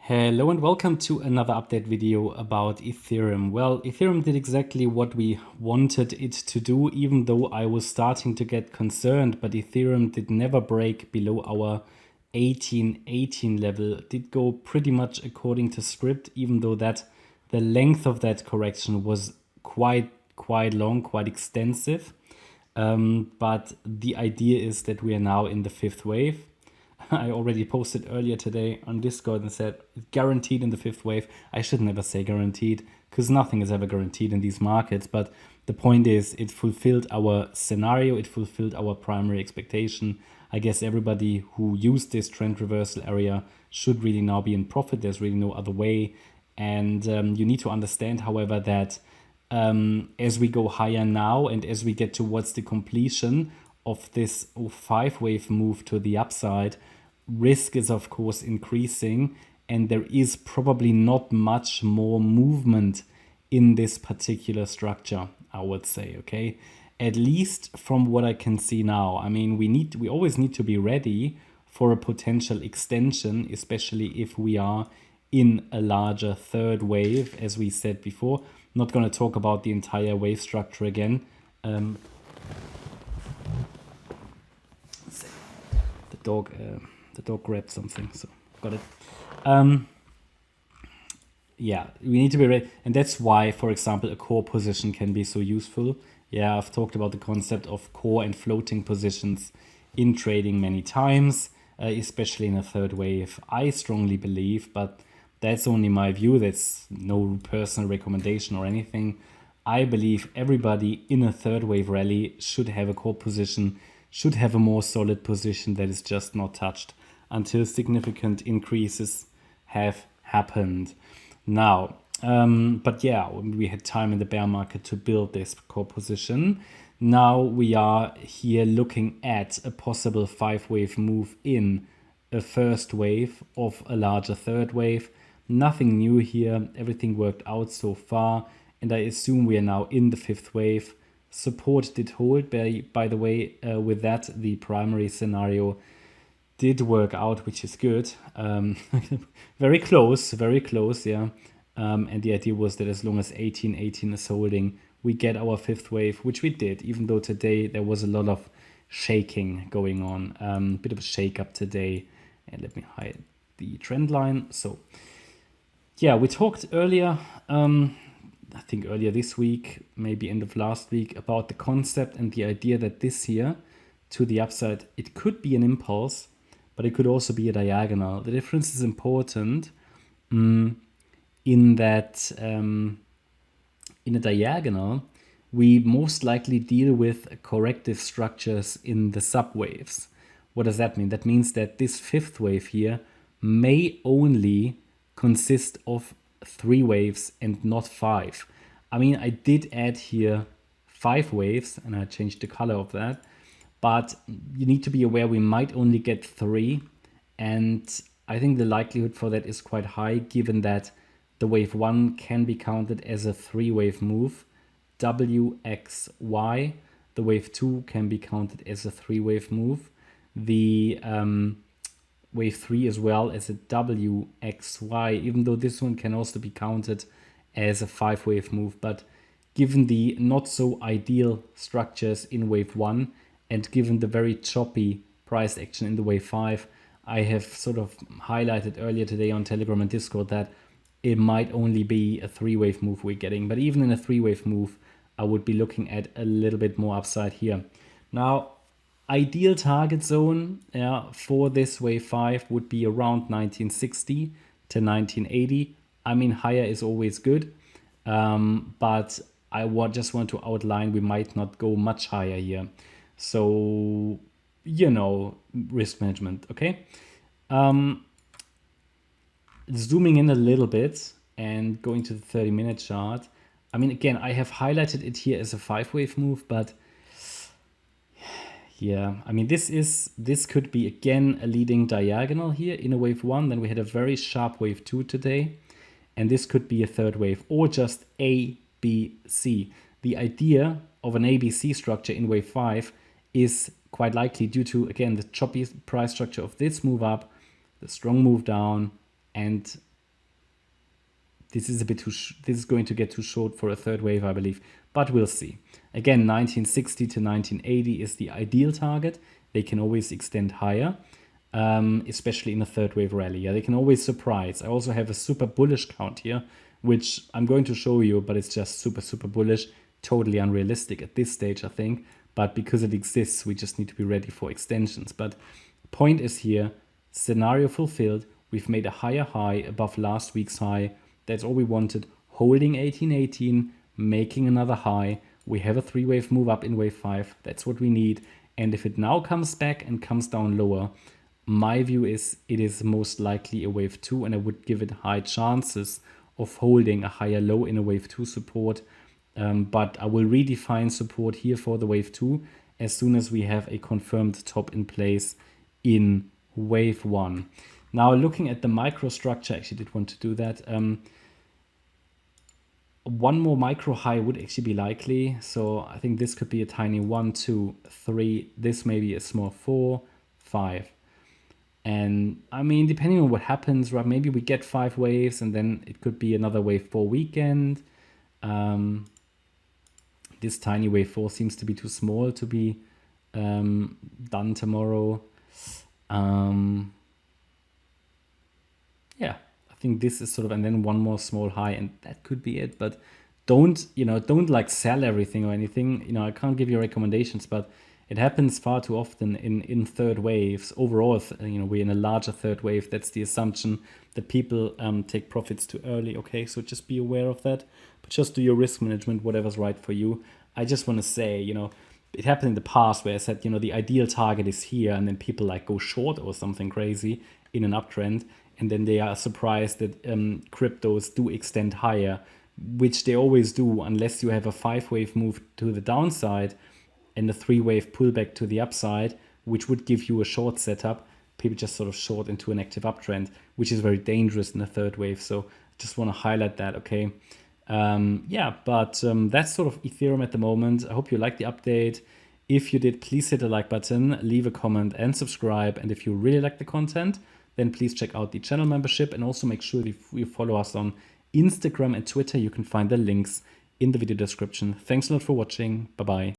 Hello and welcome to another update video about Ethereum. Well, Ethereum did exactly what we wanted it to do, even though I was starting to get concerned, but Ethereum did never break below our 1818 level. It did go pretty much according to script, even though that the length of that correction was quite long, quite extensive. But the idea is that we are now in the fifth wave. I already posted earlier today on Discord and said guaranteed in the fifth wave. I should never say guaranteed because nothing is ever guaranteed in these markets. But the point is it fulfilled our scenario. It fulfilled our primary expectation. I guess everybody who used this trend reversal area should really now be in profit. There's really no other way. And you need to understand, however, that as we go higher now and as we get towards the completion of this 05 wave move to the upside, risk is of course increasing and there is probably not much more movement in this particular structure, I would say, okay? At least from what I can see now. I mean, we always need to be ready for a potential extension, especially if we are in a larger third wave, as we said before. I'm not going to talk about the entire wave structure again. The dog grabbed something, so got it. Yeah, we need to be ready, and that's why, for example, a core position can be so useful. Yeah, I've talked about the concept of core and floating positions in trading many times, especially in a third wave. I strongly believe, but that's only my view. That's no personal recommendation or anything. I believe everybody in a third wave rally should have a core position, should have a more solid position that is just not touched until significant increases have happened. Now, but yeah, we had time in the bear market to build this core position. Now we are here looking at a possible 5-wave move in a first wave of a larger third wave. Nothing new here. Everything worked out so far. And I assume we are now in the fifth wave. Support did hold, by the way, with that, the primary scenario did work out, which is good. Very close, yeah. And the idea was that as long as 1818 is holding, we get our fifth wave, which we did, even though today there was a lot of shaking going on. Bit of a shake up today. And let me hide the trend line. So yeah, we talked earlier, I think earlier this week, maybe end of last week, about the concept and the idea that this here to the upside, it could be an impulse, but it could also be a diagonal. The difference is important in that in a diagonal, we most likely deal with corrective structures in the subwaves. What does that mean? That means that this fifth wave here may only consist of 3 waves and not 5. I mean, I did add here 5 waves and I changed the color of that, but you need to be aware we might only get 3. And I think the likelihood for that is quite high, given that the wave 1 can be counted as a 3-wave move, W, X, Y. The wave 2 can be counted as a 3-wave move. The wave 3 as well as a WXY, even though this one can also be counted as a 5-wave move. But given the not so ideal structures in wave 1 and given the very choppy price action in the wave 5, I have sort of highlighted earlier today on Telegram and Discord that it might only be a 3-wave move we're getting. But even in a 3-wave move, I would be looking at a little bit more upside here. Now, ideal target zone for this wave 5 would be around 1960 to 1980. I mean, higher is always good, but I just want to outline we might not go much higher here. So, you know, risk management, okay? Zooming in a little bit and going to the 30-minute chart. I mean, again, I have highlighted it here as a 5-wave move, but yeah, I mean, this could be again a leading diagonal here in a wave 1. Then we had a very sharp wave 2 today, and this could be a third wave or just A, B, C. The idea of an ABC structure in wave 5 is quite likely due to, again, the choppy price structure of this move up, the strong move down, and this is a bit this is going to get too short for a third wave, I believe, but we'll see. Again, 1960 to 1980 is the ideal target. They can always extend higher, especially in a third wave rally. Yeah, they can always surprise. I also have a super bullish count here, which I'm going to show you, but it's just super bullish, totally unrealistic at this stage, I think. But because it exists, we just need to be ready for extensions. But point is here, scenario fulfilled. We've made a higher high above last week's high. That's all we wanted. Holding 1818, making another high. We have a 3-wave move up in wave 5. That's what we need. And if it now comes back and comes down lower, my view is it is most likely a wave 2, and I would give it high chances of holding a higher low in a wave 2 support. But I will redefine support here for the wave 2 as soon as we have a confirmed top in place in wave 1. Now, looking at the microstructure, I actually did want to do that. One more micro high would actually be likely. So I think this could be a tiny 1, 2, 3. This may be a small 4, 5. And I mean, depending on what happens, right? Maybe we get 5 waves and then it could be another wave 4 weekend. This tiny wave 4 seems to be too small to be done tomorrow. Yeah, I think this is sort of, and then one more small high, and that could be it. But don't like sell everything or anything. I can't give you recommendations, but it happens far too often in third waves. Overall, we're in a larger third wave. That's the assumption that people take profits too early. Okay, so just be aware of that. But just do your risk management, whatever's right for you. I just want to say, it happened in the past where I said, the ideal target is here, and then people like go short or something crazy in an uptrend, and then they are surprised that cryptos do extend higher, which they always do unless you have a 5-wave move to the downside and a 3-wave pullback to the upside, which would give you a short setup. People just sort of short into an active uptrend, which is very dangerous in the third wave. So just want to highlight that, okay? That's sort of Ethereum at the moment. I hope you liked the update. If you did, please hit the like button, leave a comment and subscribe. And if you really like the content, then please check out the channel membership, and also make sure if you follow us on Instagram and Twitter. You can find the links in the video description. Thanks a lot for watching. Bye-bye.